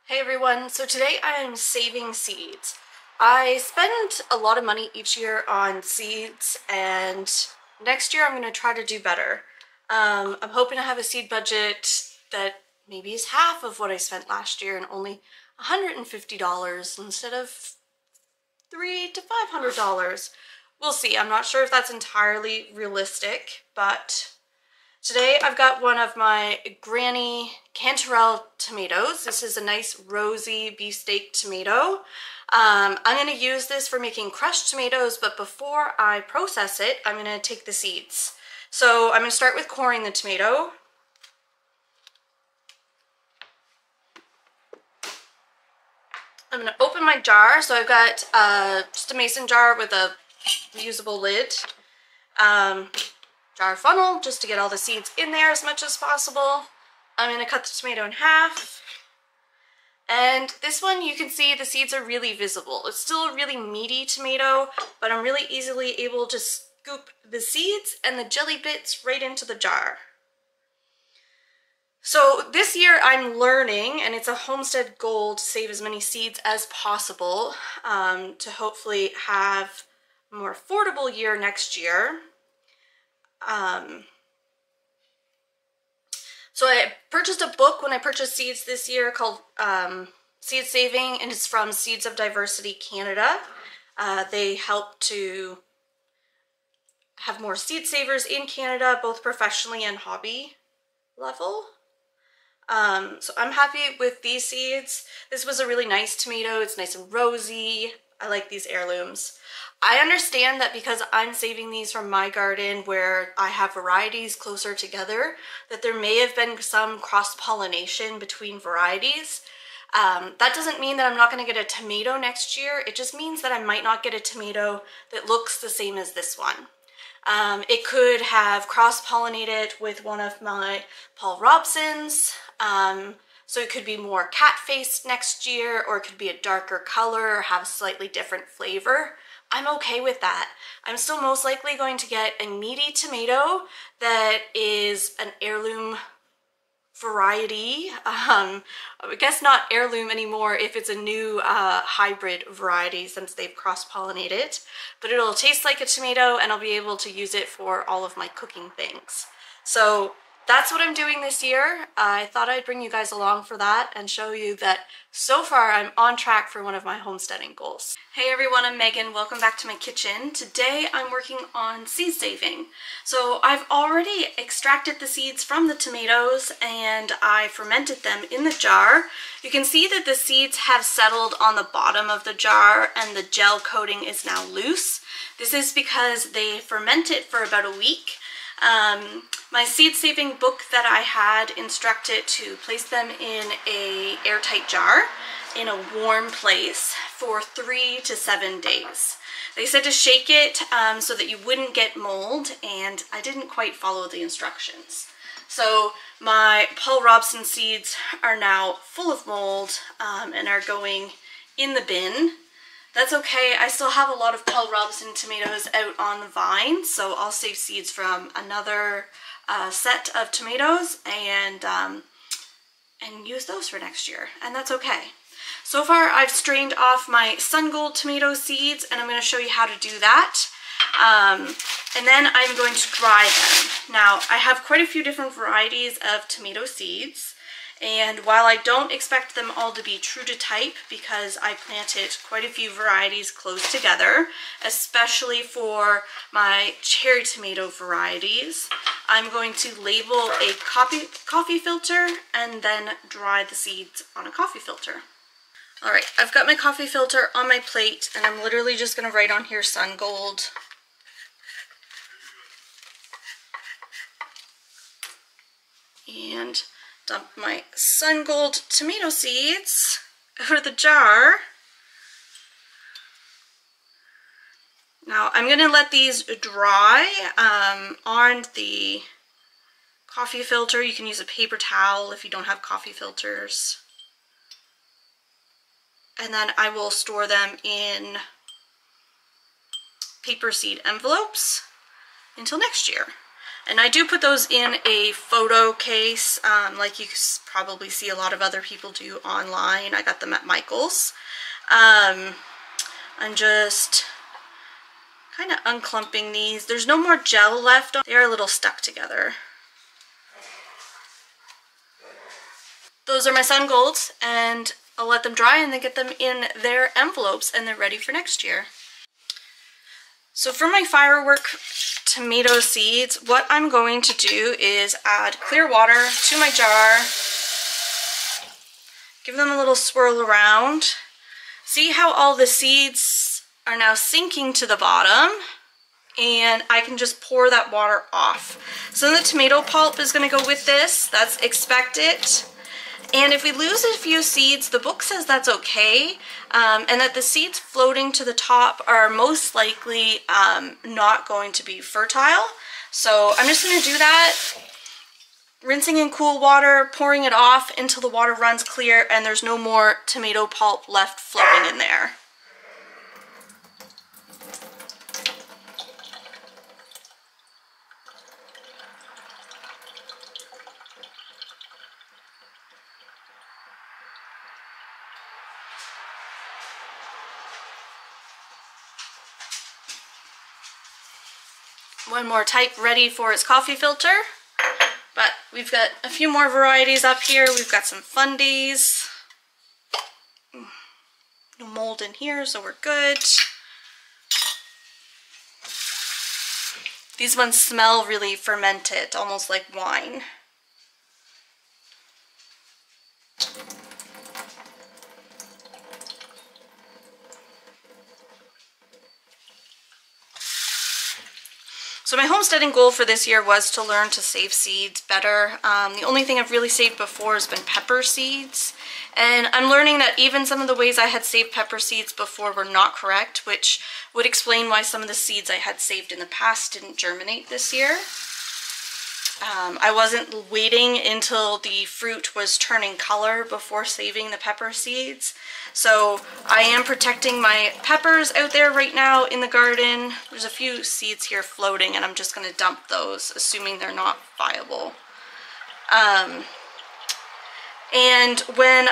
Hey everyone, so today I am saving seeds. I spend a lot of money each year on seeds and next year I'm going to try to do better. I'm hoping to have a seed budget that maybe is half of what I spent last year and only $150 instead of $300 to $500. We'll see. I'm not sure if that's entirely realistic, but today I've got one of my Granny Cantarell tomatoes. This is a nice rosy beefsteak tomato. I'm going to use this for making crushed tomatoes, but before I process it, I'm going to take the seeds. So I'm going to start with coring the tomato. I'm going to open my jar. So I've got just a mason jar with a reusable lid. Jar funnel just to get all the seeds in there as much as possible. I'm going to cut the tomato in half. And this one, you can see the seeds are really visible. It's still a really meaty tomato, but I'm really easily able to scoop the seeds and the jelly bits right into the jar. So this year I'm learning, and it's a Homestead goal to save as many seeds as possible to hopefully have a more affordable year next year. So I purchased a book when I purchased seeds this year called Seed Saving, and it's from Seeds of Diversity Canada. They help to have more seed savers in Canada, both professionally and hobby level. So I'm happy with these seeds. This was a really nice tomato. It's nice and rosy. I like these heirlooms. I understand that because I'm saving these from my garden where I have varieties closer together, that there may have been some cross-pollination between varieties. That doesn't mean that I'm not going to get a tomato next year. It just means that I might not get a tomato that looks the same as this one. It could have cross-pollinated with one of my Paul Robsons. So it could be more cat-faced next year, or it could be a darker color or have a slightly different flavor. I'm okay with that. I'm still most likely going to get a meaty tomato that is an heirloom variety. I guess not heirloom anymore if it's a new hybrid variety since they've cross-pollinated, but it'll taste like a tomato and I'll be able to use it for all of my cooking things. So that's what I'm doing this year. I thought I'd bring you guys along for that and show you that so far I'm on track for one of my homesteading goals. Hey everyone, I'm Megan. Welcome back to my kitchen. Today I'm working on seed saving. So I've already extracted the seeds from the tomatoes and I fermented them in the jar. You can see that the seeds have settled on the bottom of the jar and the gel coating is now loose. This is because they ferment it for about a week. My seed saving book that I had instructed to place them in a airtight jar in a warm place for 3 to 7 days. They said to shake it so that you wouldn't get mold, and I didn't quite follow the instructions. So my Paul Robson seeds are now full of mold and are going in the bin. That's okay. I still have a lot of Paul Robson tomatoes out on the vine, so I'll save seeds from another set of tomatoes and use those for next year, and that's okay. So far, I've strained off my Sun Gold tomato seeds, and I'm going to show you how to do that. And then I'm going to dry them. Now, I have quite a few different varieties of tomato seeds. And while I don't expect them all to be true to type because I planted quite a few varieties close together, especially for my cherry tomato varieties, I'm going to label a coffee filter and then dry the seeds on a coffee filter. Alright, I've got my coffee filter on my plate and I'm literally just going to write on here Sun Gold. And dump my Sun Gold tomato seeds out of the jar. Now I'm going to let these dry on the coffee filter. You can use a paper towel if you don't have coffee filters. And then I will store them in paper seed envelopes until next year. And I do put those in a photo case, like you probably see a lot of other people do online. I got them at Michael's. I'm just kind of unclumping these. There's no more gel left. They're a little stuck together. Those are my sun golds, and I'll let them dry and then get them in their envelopes, and they're ready for next year. So for my firework tomato seeds, what I'm going to do is add clear water to my jar, give them a little swirl around. See how all the seeds are now sinking to the bottom, and I can just pour that water off. So the tomato pulp is going to go with this. That's expected. And if we lose a few seeds, the book says that's okay, and that the seeds floating to the top are most likely not going to be fertile. So I'm just going to do that, rinsing in cool water, pouring it off until the water runs clear and there's no more tomato pulp left floating in there. One more type ready for its coffee filter, but we've got a few more varieties up here. We've got some fundies. No mold in here, so we're good. These ones smell really fermented, almost like wine. So my homesteading goal for this year was to learn to save seeds better. The only thing I've really saved before has been pepper seeds. And I'm learning that even some of the ways I had saved pepper seeds before were not correct, which would explain why some of the seeds I had saved in the past didn't germinate this year. I wasn't waiting until the fruit was turning color before saving the pepper seeds. So I am protecting my peppers out there right now in the garden. There's a few seeds here floating and I'm just going to dump those, assuming they're not viable. And when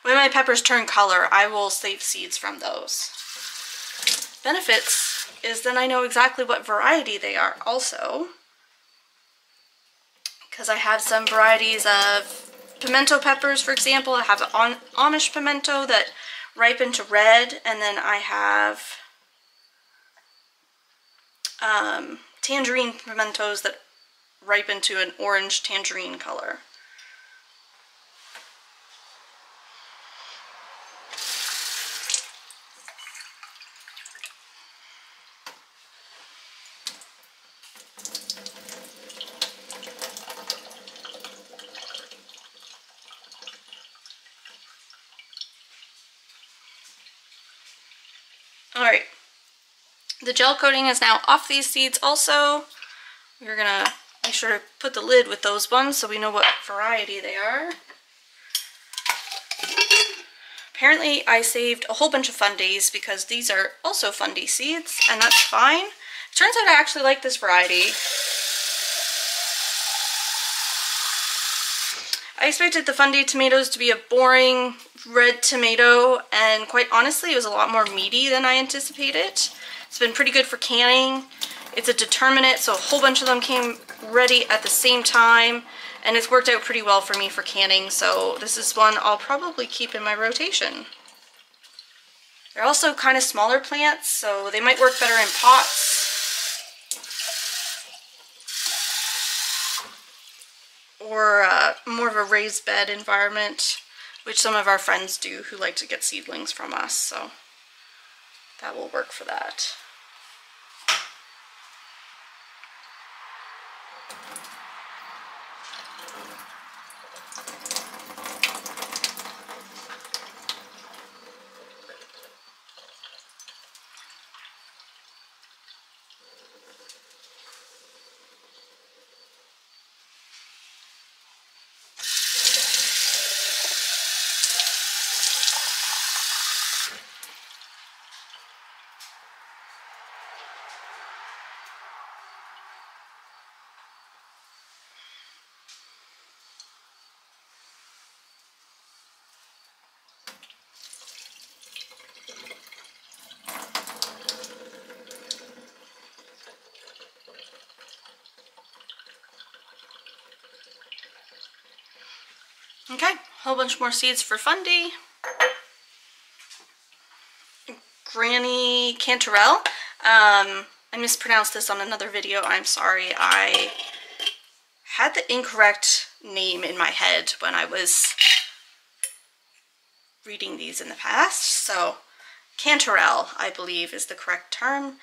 my peppers turn color, I will save seeds from those. Benefits is then I know exactly what variety they are also, because I have some varieties of pimento peppers, for example. I have an Amish pimento that ripen to red, and then I have tangerine pimentos that ripen to an orange tangerine color. Alright, the gel coating is now off these seeds also. We're going to make sure to put the lid with those ones so we know what variety they are. Apparently I saved a whole bunch of fundies because these are also fundy seeds, and that's fine. It turns out I actually like this variety. I expected the fundy tomatoes to be a boring red tomato, and quite honestly it was a lot more meaty than I anticipated. It's been pretty good for canning. It's a determinate, so a whole bunch of them came ready at the same time, and it's worked out pretty well for me for canning, so this is one I'll probably keep in my rotation. They're also kind of smaller plants, so they might work better in pots. Or more of a raised bed environment, which some of our friends do who like to get seedlings from us, so that will work for that. Okay, whole bunch more seeds for Fundy. Granny Cantarelle. I mispronounced this on another video. I'm sorry. I had the incorrect name in my head when I was reading these in the past. So Cantarelle, I believe, is the correct term.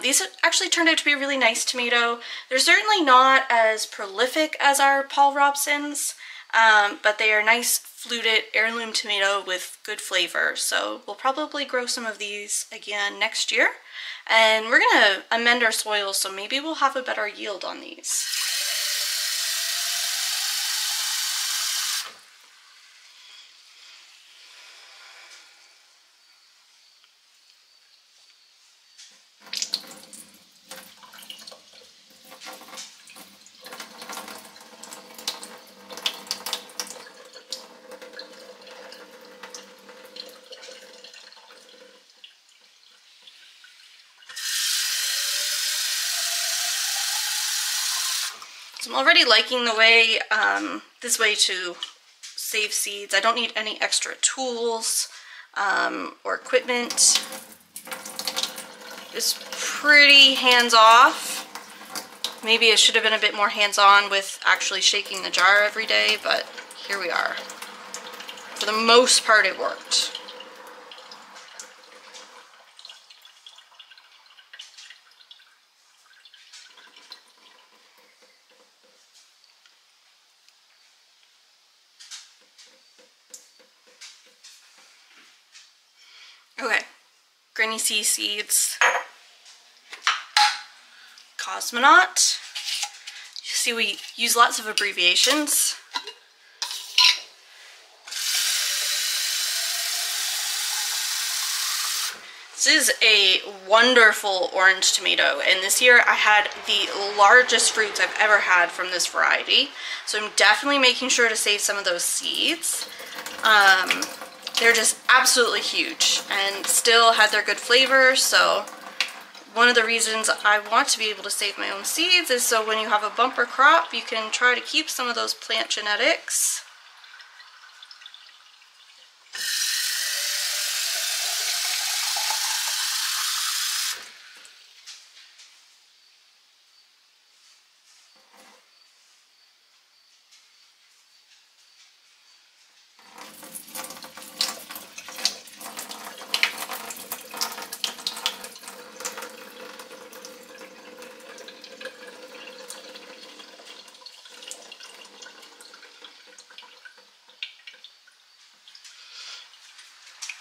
These actually turned out to be a really nice tomato. They're certainly not as prolific as our Paul Robsons, but they are nice fluted heirloom tomato with good flavor. So we'll probably grow some of these again next year. And we're gonna amend our soil, so maybe we'll have a better yield on these. So I'm already liking the way, this way to save seeds. I don't need any extra tools or equipment. It's pretty hands-off. Maybe it should have been a bit more hands-on with actually shaking the jar every day, but here we are. For the most part, it worked. Okay, Granny C seeds, Cosmonaut. You see, we use lots of abbreviations. This is a wonderful orange tomato, and this year I had the largest fruits I've ever had from this variety. So I'm definitely making sure to save some of those seeds. They're just absolutely huge and still had their good flavor. So one of the reasons I want to be able to save my own seeds is so when you have a bumper crop, you can try to keep some of those plant genetics.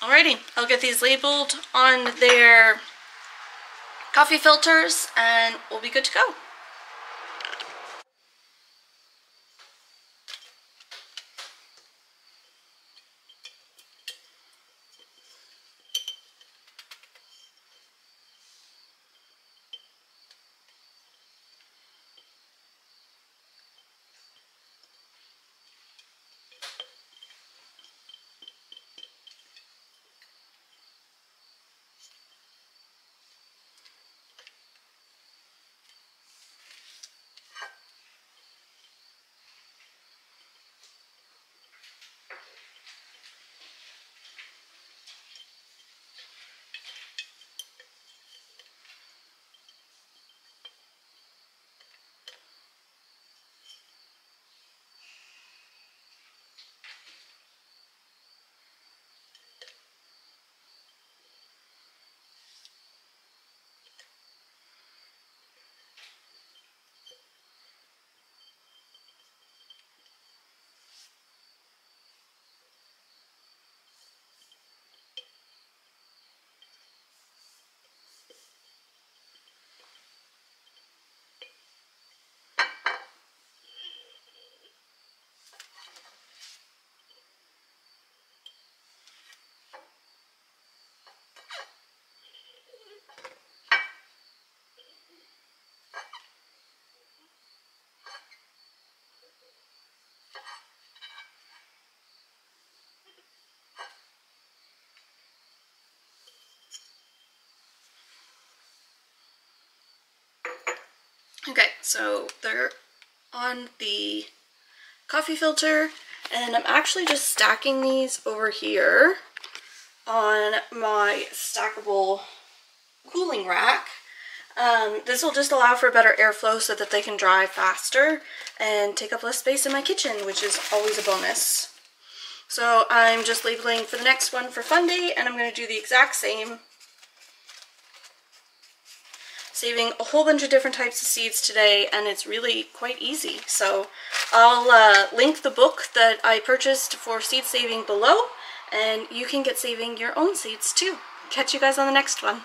Alrighty, I'll get these labeled on their coffee filters and we'll be good to go. Okay, so they're on the coffee filter, And I'm actually just stacking these over here on my stackable cooling rack. This will just allow for better airflow so that they can dry faster and take up less space in my kitchen, which is always a bonus. So I'm just labeling for the next one for Fun Day, and I'm going to do the exact same. Saving a whole bunch of different types of seeds today, and it's really quite easy. So I'll link the book that I purchased for seed saving below, and you can get saving your own seeds too. Catch you guys on the next one.